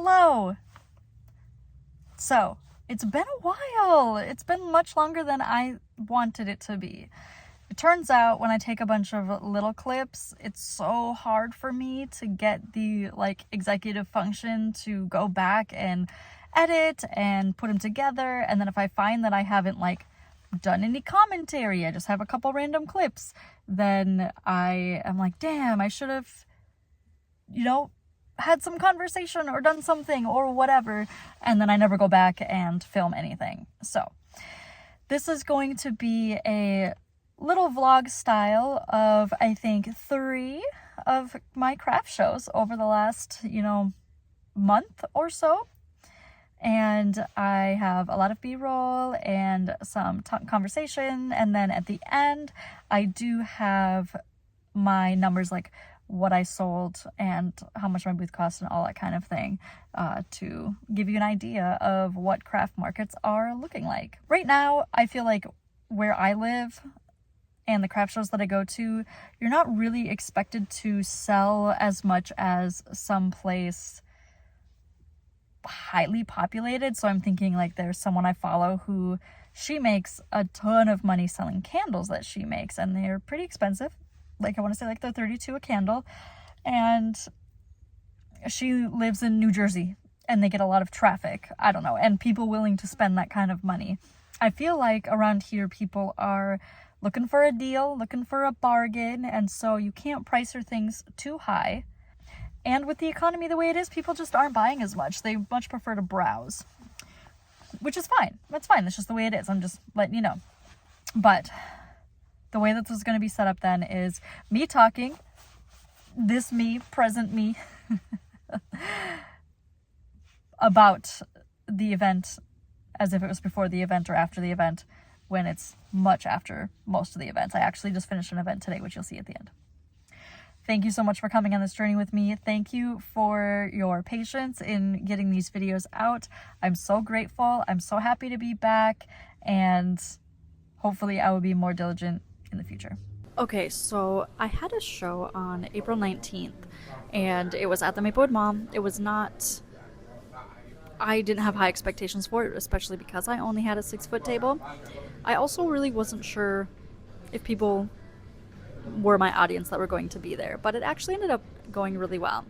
Hello! So, it's been a while. It's been much longer than I wanted it to be. It turns out when I take a bunch of little clips, it's so hard for me to get the executive function to go back and edit and put them together. And then if I find that I haven't done any commentary, I just have a couple random clips, then I am like, damn, I should have, had some conversation or done something or whatever, and then I never go back and film anything. So this is going to be a little vlog style of, I think, 3 of my craft shows over the last, month or so. And I have a lot of b-roll and some conversation, and then at the end I do have my numbers, like what I sold and how much my booth cost and all that kind of thing, to give you an idea of what craft markets are looking like. Right now, I feel like where I live and the craft shows that I go to, you're not really expected to sell as much as someplace highly populated. So I'm thinking there's someone I follow who she makes a ton of money selling candles that she makes, and they're pretty expensive. I want to say they're $32 a candle, and she lives in New Jersey, and they get a lot of traffic, I don't know, and people willing to spend that kind of money. I feel like around here people are looking for a deal, looking for a bargain, and so you can't price your things too high. And with the economy the way it is, people just aren't buying as much. They much prefer to browse, which is fine. That's fine. That's just the way it is. I'm just letting you know. But the way that this is going to be set up then is me talking, this me, present me, about the event as if it was before the event or after the event, when it's much after most of the events. I actually just finished an event today, which you'll see at the end. Thank you so much for coming on this journey with me. Thank you for your patience in getting these videos out. I'm so grateful. I'm so happy to be back, and hopefully I will be more diligent in the future. Okay, so I had a show on April 19th, and it was at the Maplewood Mall. It was not... I didn't have high expectations for it, especially because I only had a 6-foot table. I also really wasn't sure if people were my audience that were going to be there, but it actually ended up going really well.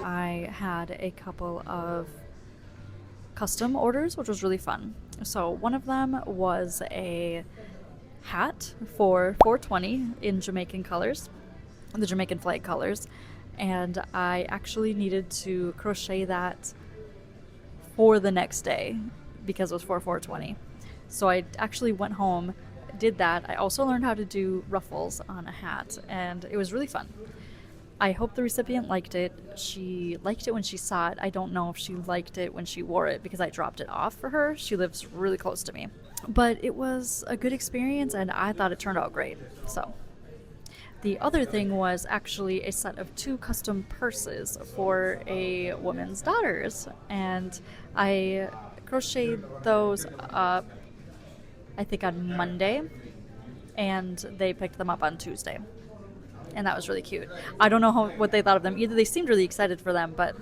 I had a couple of custom orders, which was really fun. So one of them was a hat for 420 in Jamaican colors, the Jamaican flag colors, and I actually needed to crochet that for the next day because it was for 420. So I actually went home, did that. I also learned how to do ruffles on a hat, and it was really fun. I hope the recipient liked it. She liked it when she saw it. I don't know if she liked it when she wore it because I dropped it off for her. She lives really close to me. But it was a good experience, and I thought it turned out great. So the other thing was actually a set of 2 custom purses for a woman's daughters, and I crocheted those up, I think, on Monday, and they picked them up on Tuesday. And that was really cute. I don't know what they thought of them. Either they seemed really excited for them, but,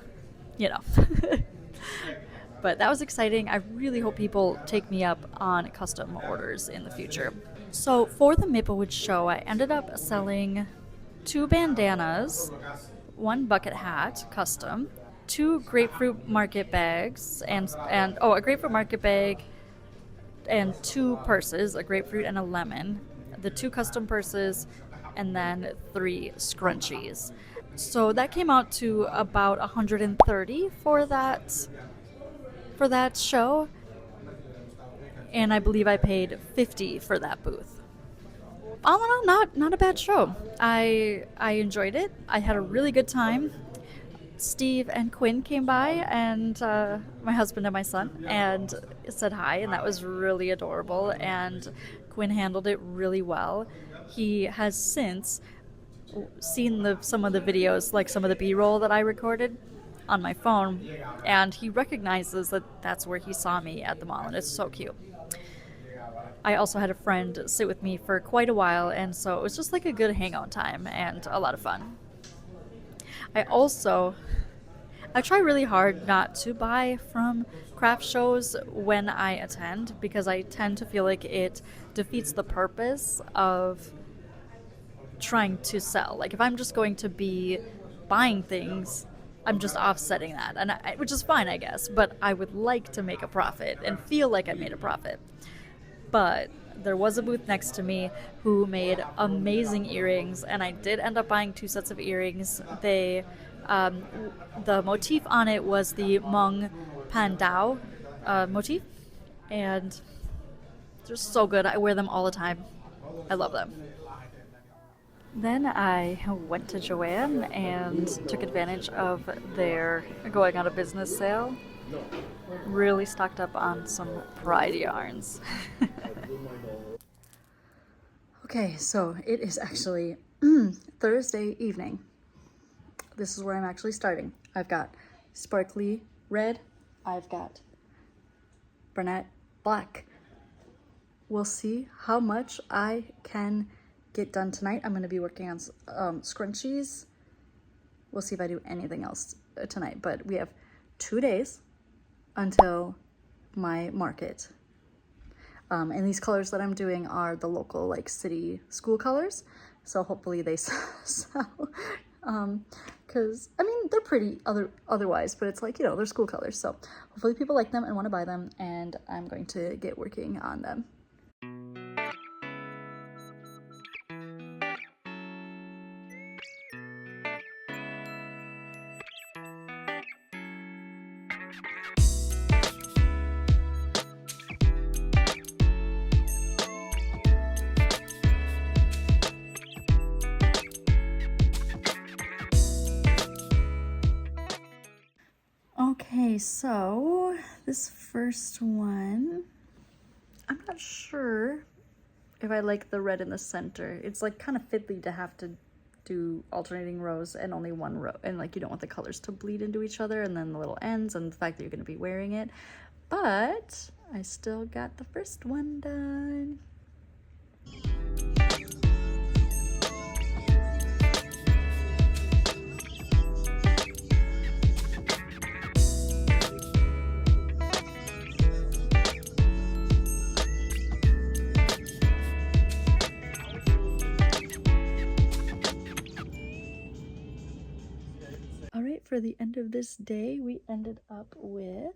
But that was exciting. I really hope people take me up on custom orders in the future. So for the Maplewood show, I ended up selling 2 bandanas, 1 bucket hat, custom, 2 grapefruit market bags, and a grapefruit market bag, and 2 purses, a grapefruit and a lemon, the 2 custom purses, and then 3 scrunchies. So that came out to about $130 for that show, and I believe I paid $50 for that booth. All in all, not a bad show. I enjoyed it. I had a really good time. Steve and Quinn came by, and my husband and my son, and said hi, and that was really adorable, and Quinn handled it really well. He has since seen some of the videos, like some of the b-roll that I recorded on my phone, and he recognizes that that's where he saw me at the mall, and it's so cute. I also had a friend sit with me for quite a while, and so it was just like a good hangout time and a lot of fun. I also I try really hard not to buy from craft shows when I attend because I tend to feel like it defeats the purpose of trying to sell. Like if I'm just going to be buying things, I'm just offsetting that, which is fine, I guess. But I would like to make a profit and feel like I made a profit. But there was a booth next to me who made amazing earrings, and I did end up buying 2 sets of earrings. Um, the motif on it was the Hmong Pandao motif, and they're so good. I wear them all the time. I love them. Then I went to JoAnn and took advantage of their going out of business sale. Really stocked up on some pride yarns. Okay, so it is actually Thursday evening. This is where I'm actually starting. I've got sparkly red. I've got brunette black. We'll see how much I can get done tonight. I'm going to be working on scrunchies. We'll see if I do anything else tonight, but we have 2 days until my market. And these colors that I'm doing are the local like city school colors. So hopefully they sell. Cause I mean, they're pretty otherwise, but it's like, you know, they're school colors. So hopefully people like them and want to buy them, and I'm going to get working on them. Okay, so this first one, I'm not sure if I like the red in the center. It's like kind of fiddly to have to do alternating rows and only one row, and like you don't want the colors to bleed into each other, and then the little ends and the fact that you're going to be wearing it. But I still got the first one done. All right, for the end of this day, we ended up with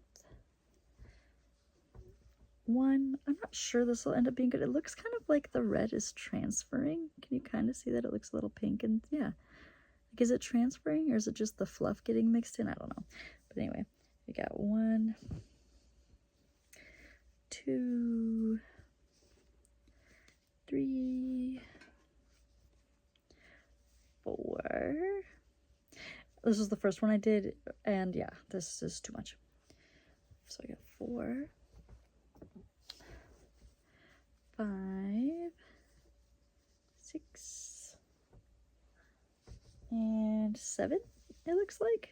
one. I'm not sure this will end up being good. It looks kind of like the red is transferring. Can you kind of see that? It looks a little pink, and yeah. Like, is it transferring or is it just the fluff getting mixed in? I don't know. But anyway, we got 1, 2, 3, 4. This was the first one I did, and yeah, this is too much. So I got 4, 5, 6, and 7, it looks like.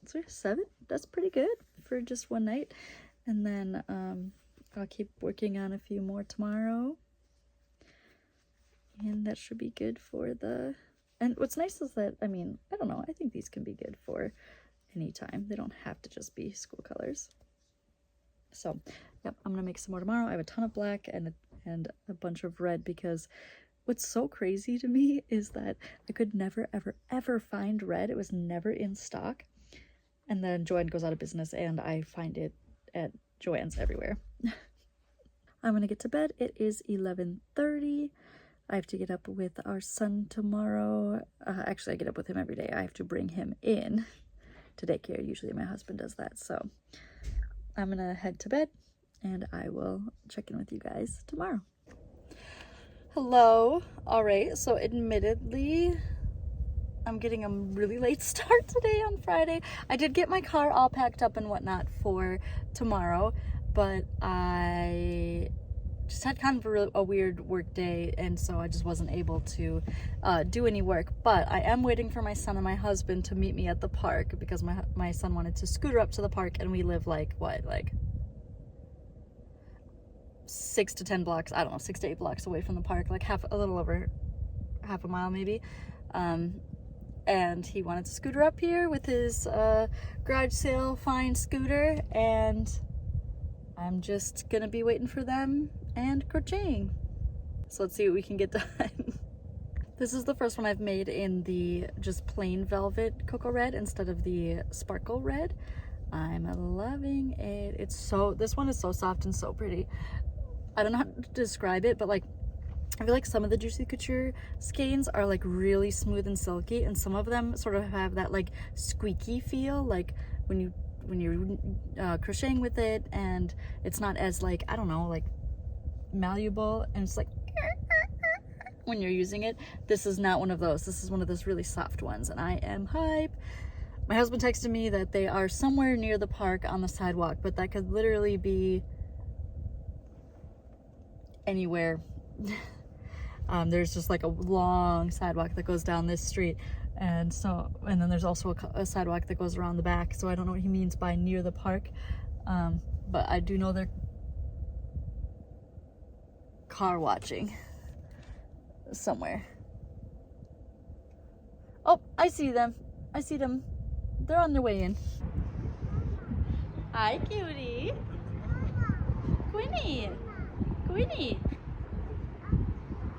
So 7, that's pretty good for just one night. And then I'll keep working on a few more tomorrow. And that should be good for the, and what's nice is that, I mean, I don't know, I think these can be good for any time. They don't have to just be school colors. So, yep, I'm gonna make some more tomorrow. I have a ton of black and a bunch of red, because what's so crazy to me is that I could never, ever, ever find red. It was never in stock. And then JoAnn goes out of business and I find it at JoAnn's everywhere. I'm gonna get to bed. It is 11:30. I have to get up with our son tomorrow. Actually, I get up with him every day. I have to bring him in to daycare. Usually my husband does that. So I'm going to head to bed, and I will check in with you guys tomorrow. Hello. All right. So admittedly, I'm getting a really late start today on Friday. I did get my car all packed up and whatnot for tomorrow, but I just had kind of a weird work day, and so I just wasn't able to do any work. But I am waiting for my son and my husband to meet me at the park, because my son wanted to scooter up to the park, and we live like 6 to 10 blocks, I don't know, 6 to 8 blocks away from the park, like a little over half a mile maybe. And he wanted to scooter up here with his garage sale fine scooter, and I'm just gonna be waiting for them and crocheting. So let's see what we can get done. This is the first one I've made in the just plain velvet cocoa red instead of the sparkle red. I'm loving it. This one is so soft and so pretty. I don't know how to describe it, but like, I feel like some of the Juicy Couture skeins are like really smooth and silky, and some of them sort of have that like squeaky feel, like when you're crocheting with it, and it's not as like, I don't know, like malleable, and it's like when you're using it. This is not one of those. This is one of those really soft ones, and I am hype. My husband texted me that they are somewhere near the park on the sidewalk, but that could literally be anywhere. There's just like a long sidewalk that goes down this street, and then there's also a sidewalk that goes around the back, so I don't know what he means by near the park, but I do know they're car watching somewhere. Oh, I see them. They're on their way in. Hi, cutie. Quinny.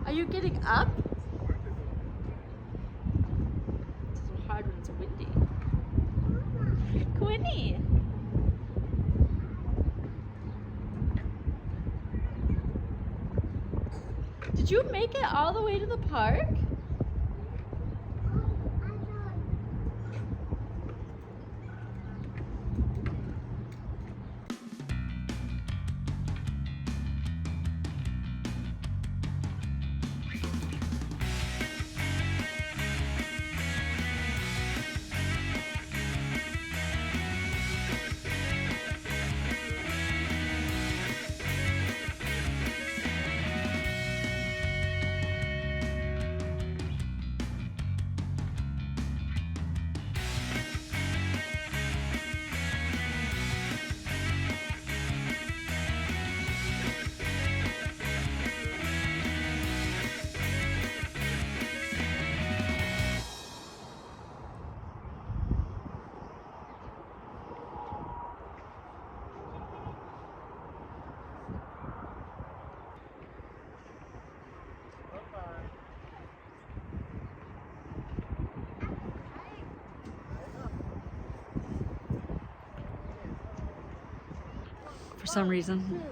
Are you getting up? It's so hard when it's windy. Quinny! Did you make it all the way to the park? For some reason,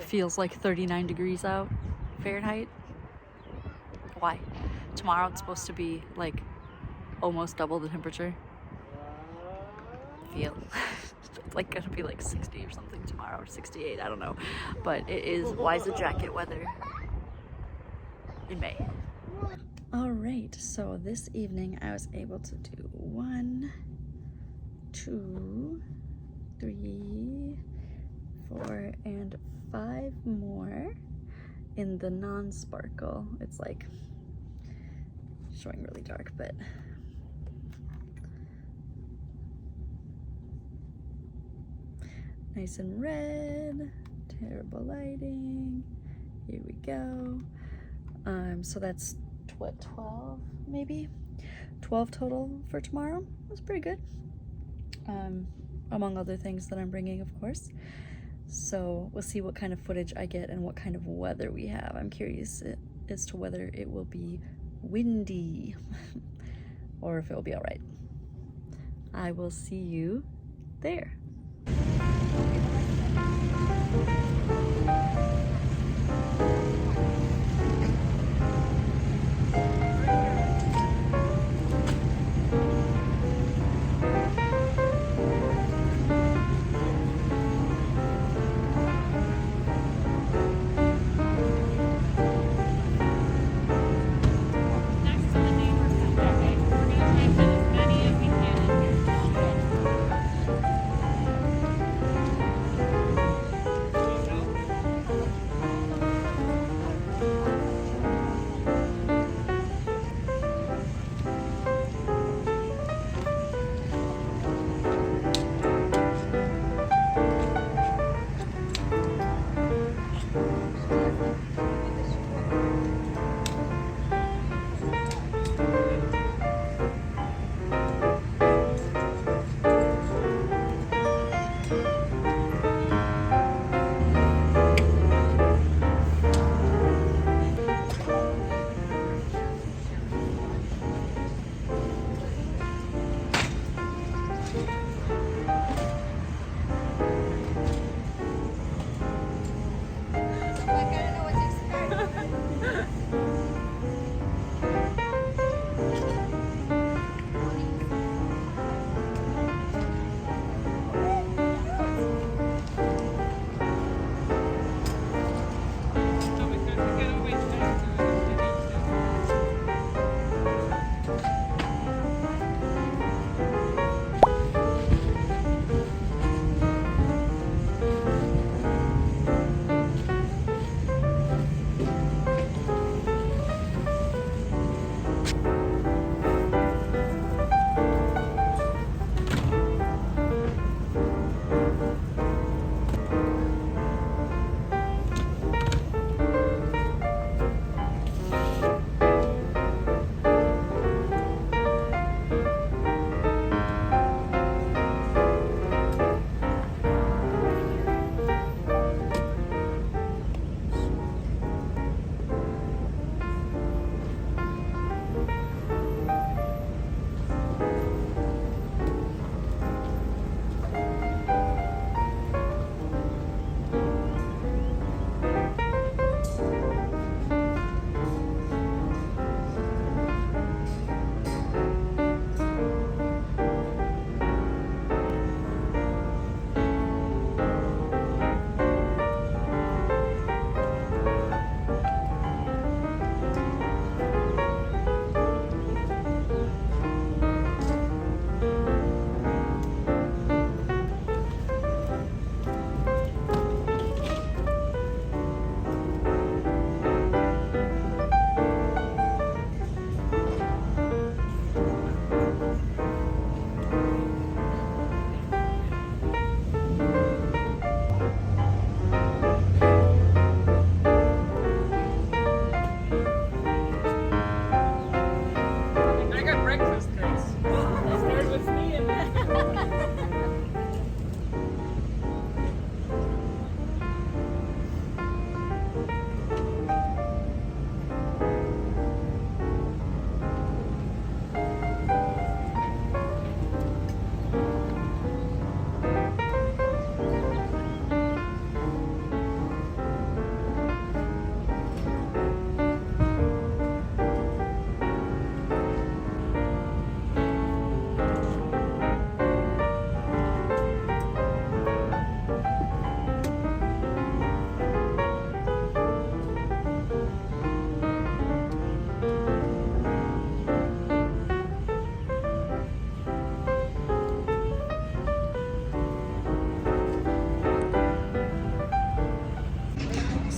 feels like 39 degrees out Fahrenheit. Why? Tomorrow it's supposed to be like almost double the temperature. It's like gonna be like 60 or something tomorrow, or 68, I don't know. But it is why is the jacket weather in May. All right, so this evening I was able to do 1, 2, 3, 4, and 5 more in the non-sparkle. It's like showing really dark, but nice and red. Terrible lighting. Here we go. So that's what, 12 maybe? 12 total for tomorrow. That's pretty good. Among other things that I'm bringing, of course. So we'll see what kind of footage I get and what kind of weather we have. I'm curious as to whether it will be windy or if it will be all right. I will see you there.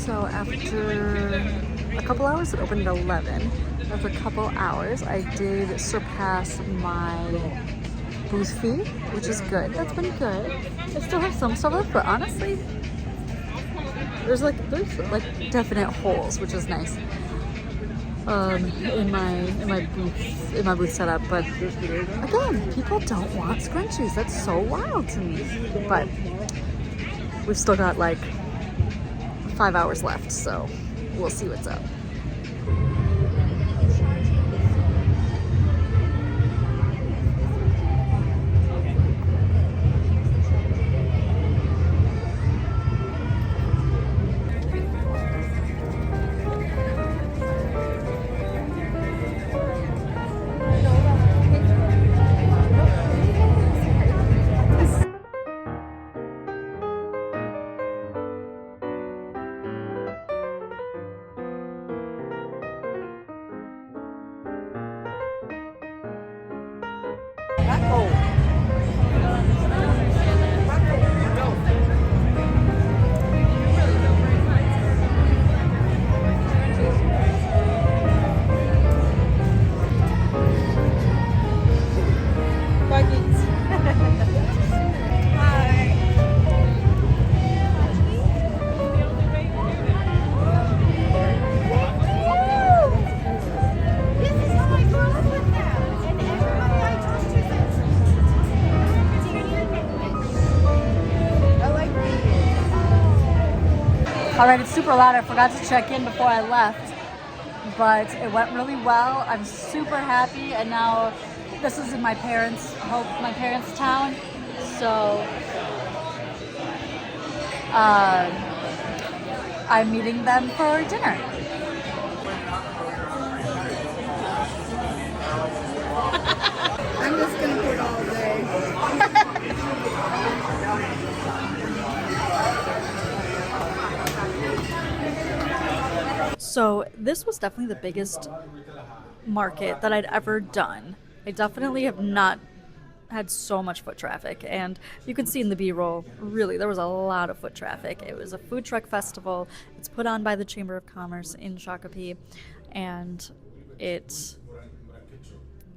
So after a couple hours, it opened at 11. After a couple hours, I did surpass my booth fee, which is good. That's been good. I still have some stuff left, but honestly, there's like definite holes, which is nice. In my booth setup, but again, people don't want scrunchies. That's so wild to me. But we've still got like 5 hours left, so we'll see what's up. Alright, it's super loud. I forgot to check in before I left, but it went really well. I'm super happy, and now this is in my parents' town, so I'm meeting them for dinner. I'm just gonna put all day. So this was definitely the biggest market that I'd ever done. I definitely have not had so much foot traffic, and you can see in the B-roll, really, there was a lot of foot traffic. It was a food truck festival. It's put on by the Chamber of Commerce in Shakopee, and it's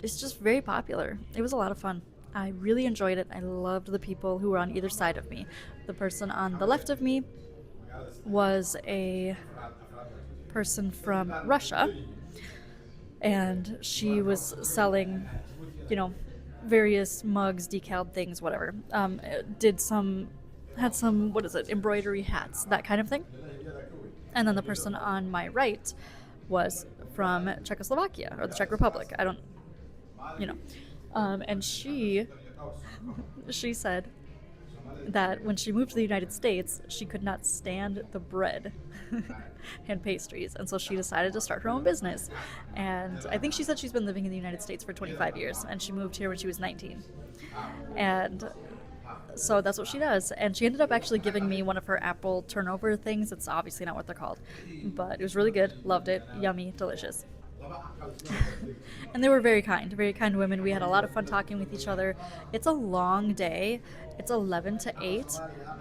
just very popular. It was a lot of fun. I really enjoyed it. I loved the people who were on either side of me. The person on the left of me was a person from Russia, and she was selling, various mugs, decaled things, whatever. Had some, embroidery hats, that kind of thing. And then the person on my right was from Czechoslovakia, or the Czech Republic. I don't, and she said that when she moved to the United States, she could not stand the bread and pastries, and so she decided to start her own business. And I think she said she's been living in the United States for 25 years, and she moved here when she was 19. And so that's what she does. And she ended up actually giving me one of her apple turnover things. It's obviously not what they're called, but it was really good. Loved it. Yummy. Delicious. And they were very kind women. We had a lot of fun talking with each other. It's a long day. It's 11 to 8,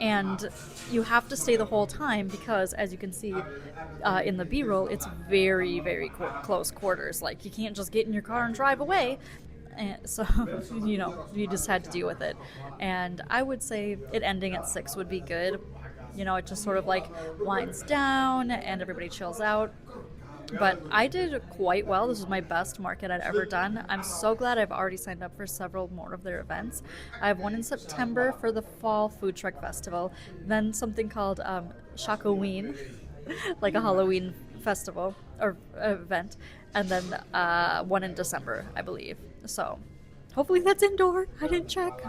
and you have to stay the whole time because, as you can see in the B-roll, it's very, very close quarters. Like, you can't just get in your car and drive away. And so, you just had to deal with it. And I would say it ending at 6 would be good. It just sort of like winds down and everybody chills out. But I did quite well. This was my best market I'd ever done. I'm so glad I've already signed up for several more of their events. I have one in September for the Fall Food Truck Festival, then something called Shakoween, like a Halloween festival or event, and then one in December, I believe. So hopefully that's indoor. I didn't check.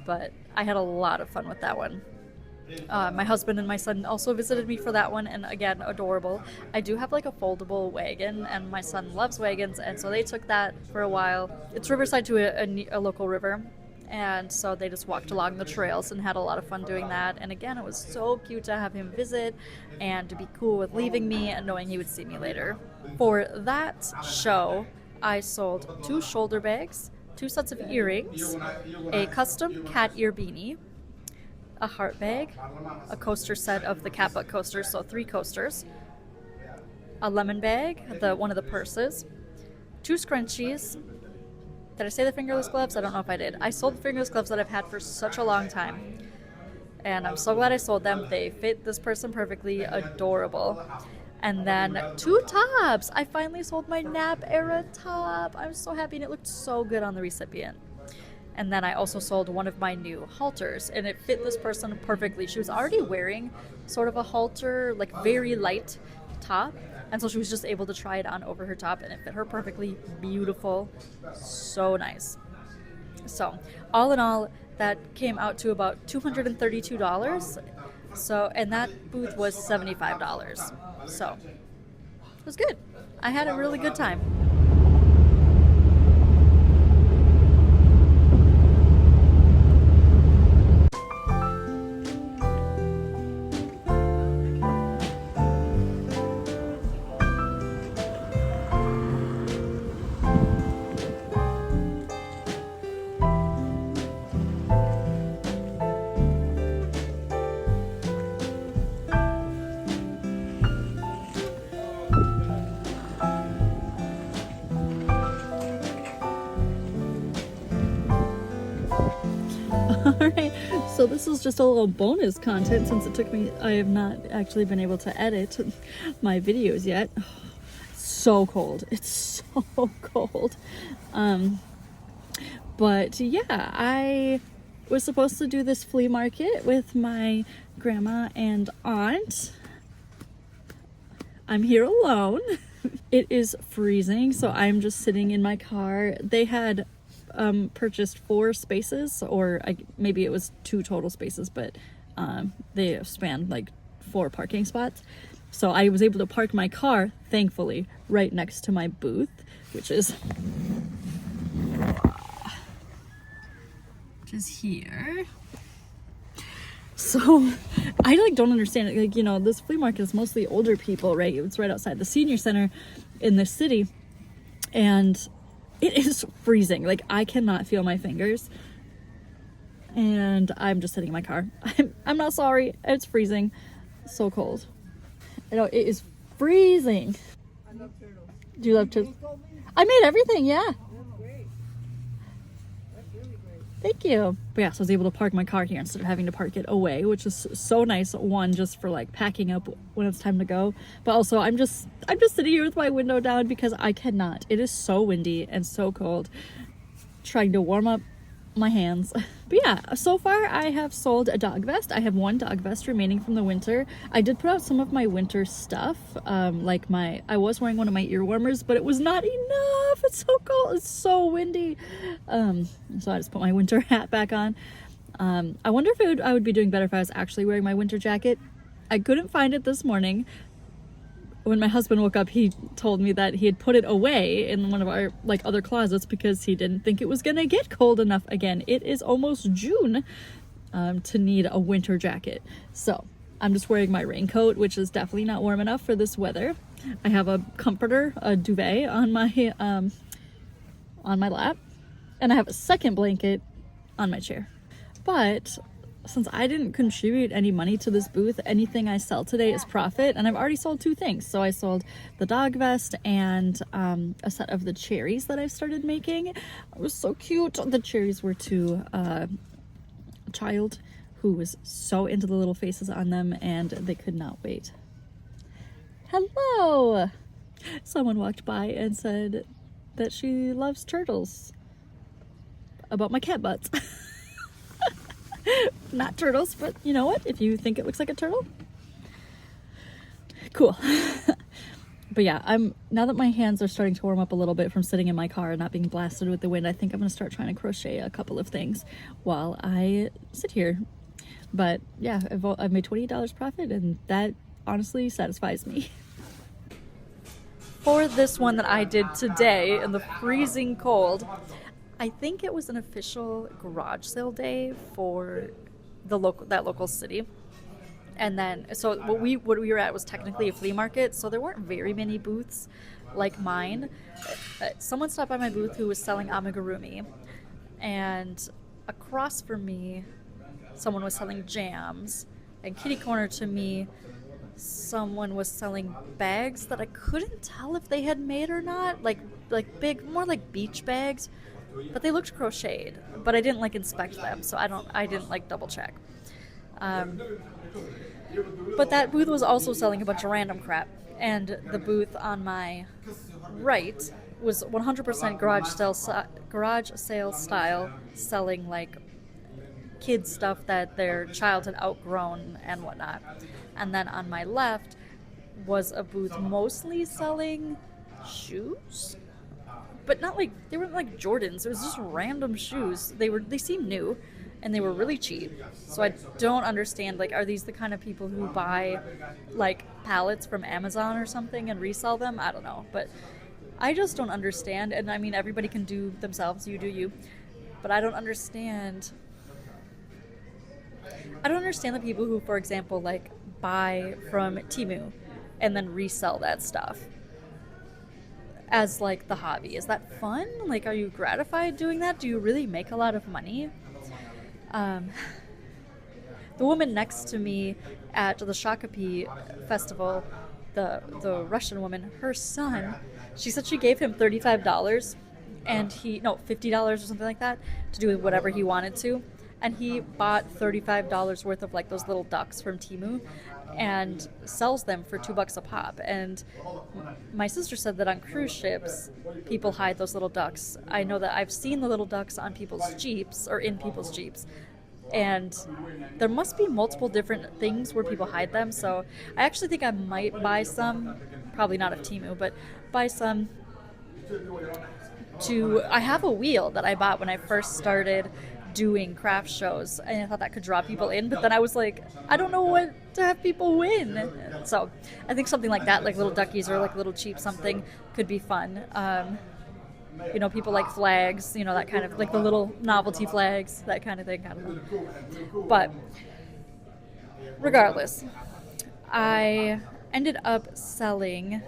But I had a lot of fun with that one. My husband and my son also visited me for that one, and again, adorable. I do have like a foldable wagon, and my son loves wagons, and so they took that for a while. It's riverside to a local river, and so they just walked along the trails and had a lot of fun doing that. And again, it was so cute to have him visit and to be cool with leaving me and knowing he would see me later. For that show, I sold 2 shoulder bags, 2 sets of earrings, a custom cat ear beanie, a heart bag, a coaster set of the cat butt coasters, so 3 coasters, a lemon bag, one of the purses, 2 scrunchies. Did I say the fingerless gloves? I don't know if I did. I sold the fingerless gloves that I've had for such a long time, and I'm so glad I sold them. They fit this person perfectly, adorable. And then 2 tops. I finally sold my nap era top. I was so happy, and it looked so good on the recipient. And then I also sold one of my new halters, and it fit this person perfectly. She was already wearing sort of a halter, like very light top, and so she was just able to try it on over her top, and it fit her perfectly. Beautiful, so nice. So all in all, that came out to about $232. So, and that booth was $75. So it was good. I had a really good time. Alright, so this is just a little bonus content since I have not actually been able to edit my videos yet. So cold. It's so cold. But yeah, I was supposed to do this flea market with my grandma and aunt. I'm here alone. It is freezing, so I'm just sitting in my car. They had purchased 4 spaces, or maybe it was 2 total spaces, but they spanned like 4 parking spots. So I was able to park my car, thankfully, right next to my booth, which is here. So I don't understand it. This flea market is mostly older people, right? It's right outside the senior center in the city, and it is freezing. I cannot feel my fingers, and I'm just sitting in my car. I'm not sorry. It's freezing. So cold. It is freezing. I love turtles. Do you love turtles? I made everything, yeah. That's great. That's really great. Thank you. But yeah, so I was able to park my car here instead of having to park it away, which is so nice. One, just for packing up when it's time to go, but also I'm just sitting here with my window down because I cannot. It is so windy and so cold. Trying to warm up my hands. But yeah, so far I have sold a dog vest. I have 1 dog vest remaining from the winter. I did put out some of my winter stuff, I was wearing one of my ear warmers, but it was not enough. It's so cold. It's so windy. So I just put my winter hat back on. I wonder if I would be doing better if I was actually wearing my winter jacket. I couldn't find it this morning. When my husband woke up, he told me that he had put it away in one of our other closets because he didn't think it was gonna get cold enough again. It is almost June to need a winter jacket. So I'm just wearing my raincoat, which is definitely not warm enough for this weather. I have a comforter, a duvet on my lap, and I have a second blanket on my chair. But since I didn't contribute any money to this booth, anything I sell today is profit, and I've already sold 2 things. So I sold the dog vest and a set of the cherries that I've started making. It was so cute. The cherries were to a child who was so into the little faces on them, and they could not wait. Hello! Someone walked by and said that she loves turtles. About my cat butts. Not turtles, but you know what? If you think it looks like a turtle, cool. But yeah, now that my hands are starting to warm up a little bit from sitting in my car and not being blasted with the wind, I think I'm gonna start trying to crochet a couple of things while I sit here. But yeah, I've made $28 profit, and that honestly satisfies me. For this one that I did today in the freezing cold, I think it was an official garage sale day for that local city. And then, so what we were at was technically a flea market, so there weren't very many booths like mine. Someone stopped by my booth who was selling amigurumi, and across from me, someone was selling jams. And kitty corner to me, someone was selling bags that I couldn't tell if they had made or not, like big, more like beach bags, but they looked crocheted. But I didn't like inspect them, so I didn't like double check. Um, but that booth was also selling a bunch of random crap, and the booth on my right was 100% garage sale style, selling like kids stuff that their child had outgrown and whatnot. And then on my left was a booth mostly selling shoes, but not like they weren't like Jordans. It was just random shoes. They seemed new, and they were really cheap. So I don't understand. Like, are these the kind of people who buy like pallets from Amazon or something and resell them? I don't know, but I just don't understand. And I mean, everybody can do themselves. You do you, but I don't understand. I don't understand the people who, for example, like buy from Temu and then resell that stuff as like the hobby. Is that fun? Like, are you gratified doing that? Do you really make a lot of money? Um, the woman next to me at the Shakopee festival, the Russian woman, her son, she said she gave him $35 and $50 or something like that to do whatever he wanted to. And he bought $35 worth of like those little ducks from Temu and sells them for $2 a pop. And my sister said that on cruise ships, people hide those little ducks. I know that I've seen the little ducks on people's Jeeps or in people's Jeeps. And there must be multiple different things where people hide them. So I actually think I might buy some, probably not of Temu, but buy some I have a wheel that I bought when I first started doing craft shows, and I thought that could draw people in, but then I was like, I don't know what to have people win. So I think something like that, like little duckies or like little cheap something, could be fun. People like flags, that kind of, like the little novelty flags, that kind of thing. I don't know. But regardless, I ended up selling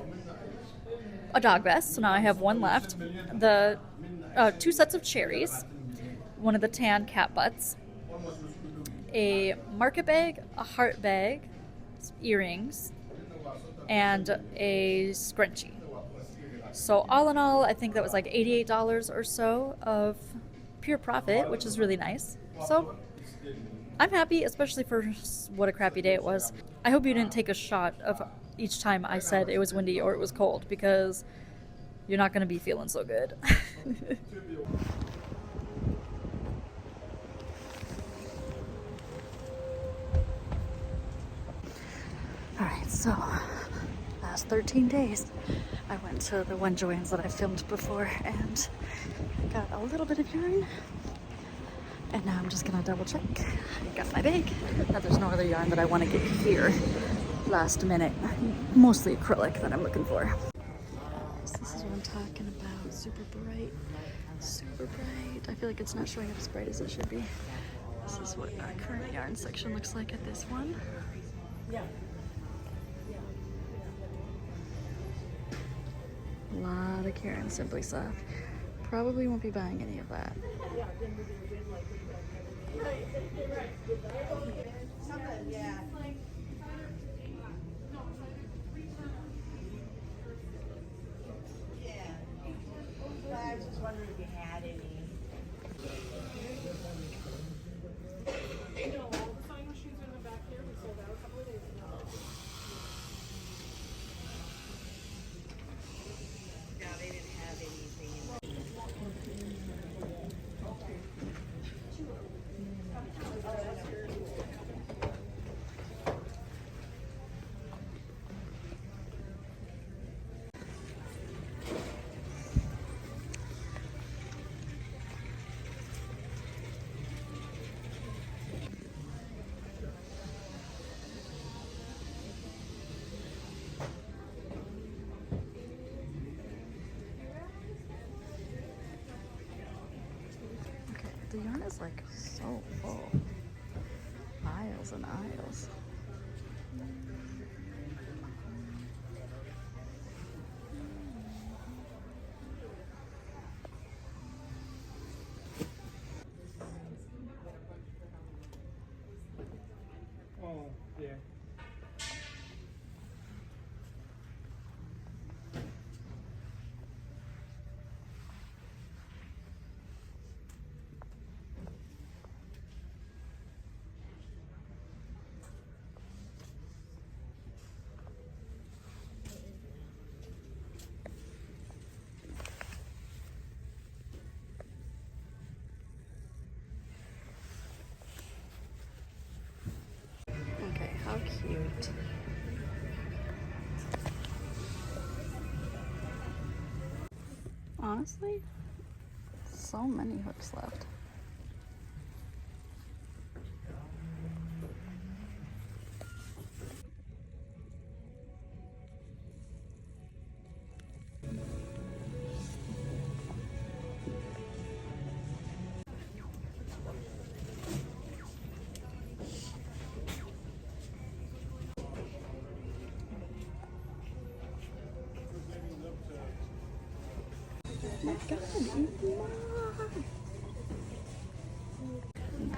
a dog vest, so now I have one left. The 2 sets of cherries, one of the tan cat butts, a market bag, a heart bag, earrings, and a scrunchie. So all in all, I think that was like $88 or so of pure profit, which is really nice. So I'm happy, especially for what a crappy day it was. I hope you didn't take a shot of each time I said it was windy or it was cold, because you're not going to be feeling so good. Alright, so last 13 days I went to the one JoAnn's that I filmed before and got a little bit of yarn, and now I'm just gonna double check. I got my bag. Now there's no other yarn that I want to get here last minute, mostly acrylic that I'm looking for. So this is what I'm talking about. Super bright, super bright. I feel like it's not showing up as bright as it should be. This is what our current yarn section looks like at this one. A lot of Karen Simply Soft. Probably won't be buying any of that. I was just wondering if you had any. No, all the sewing machines are in the back here. We sold out a couple of days ago. No, they didn't have anything. Okay, the yarn is like so full. Aisles and aisles. Oh, yeah. Okay, how cute. Honestly, so many hooks left.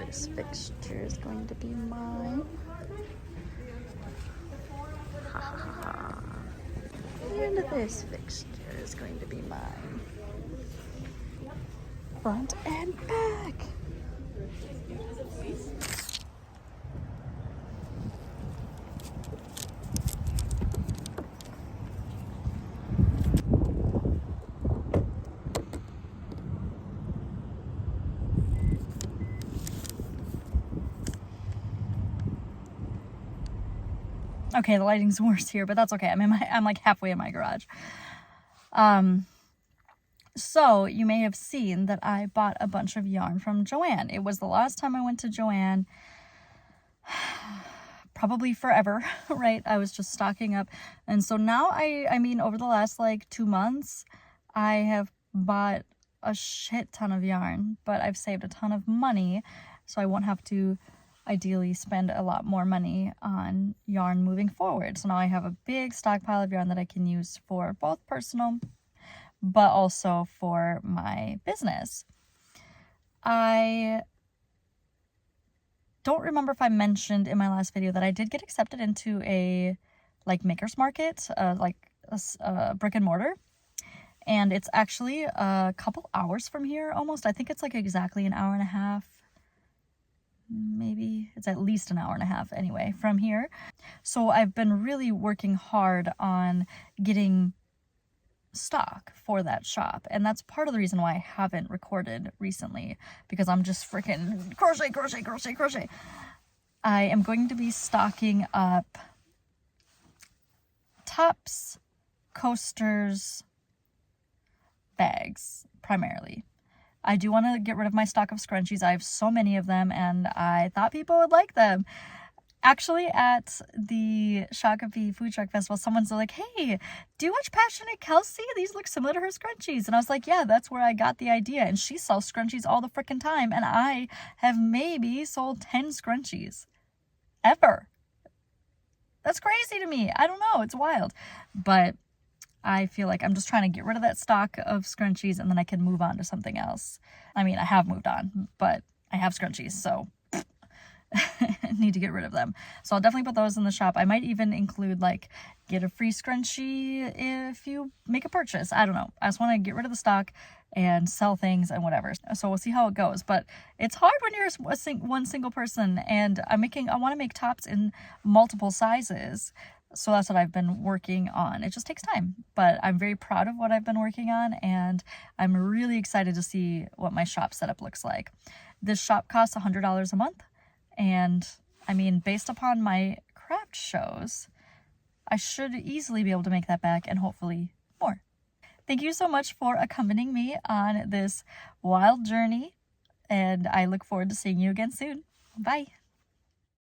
This fixture is going to be mine. Ha ha ha ha. And this fixture is going to be mine. Front and back. Okay, the lighting's worse here, but that's okay. I'm like halfway in my garage. So you may have seen that I bought a bunch of yarn from JoAnn. It was the last time I went to JoAnn, probably forever, right? I was just stocking up. And so now I mean, over the last like 2 months, I have bought a shit ton of yarn, but I've saved a ton of money, so I won't have to ideally spend a lot more money on yarn moving forward. So now I have a big stockpile of yarn that I can use for both personal but also for my business. I don't remember if I mentioned in my last video that I did get accepted into a like maker's market, like a brick and mortar. And it's actually a couple hours from here almost. I think it's like exactly an hour and a half. Maybe it's at least an hour and a half anyway from here. So I've been really working hard on getting stock for that shop, and that's part of the reason why I haven't recorded recently, because I'm just freaking crochet. I am going to be stocking up tops, coasters, bags primarily. I do want to get rid of my stock of scrunchies. I have so many of them and I thought people would like them. Actually, at the Shakopee Food Truck Festival, someone's like, hey, do you watch Passionate Kelsey? These look similar to her scrunchies. And I was like, yeah, that's where I got the idea. And she sells scrunchies all the freaking time. And I have maybe sold 10 scrunchies. Ever. That's crazy to me. I don't know. It's wild. But I feel like I'm just trying to get rid of that stock of scrunchies and then I can move on to something else. I mean, I have moved on, but I have scrunchies, so need to get rid of them. So I'll definitely put those in the shop. I might even include like get a free scrunchie if you make a purchase. I don't know. I just want to get rid of the stock and sell things and whatever. So we'll see how it goes. But it's hard when you're one single person, and I want to make tops in multiple sizes. So that's what I've been working on. It just takes time, but I'm very proud of what I've been working on, and I'm really excited to see what my shop setup looks like. This shop costs $100 a month. And I mean, based upon my craft shows, I should easily be able to make that back and hopefully more. Thank you so much for accompanying me on this wild journey, and I look forward to seeing you again soon. Bye.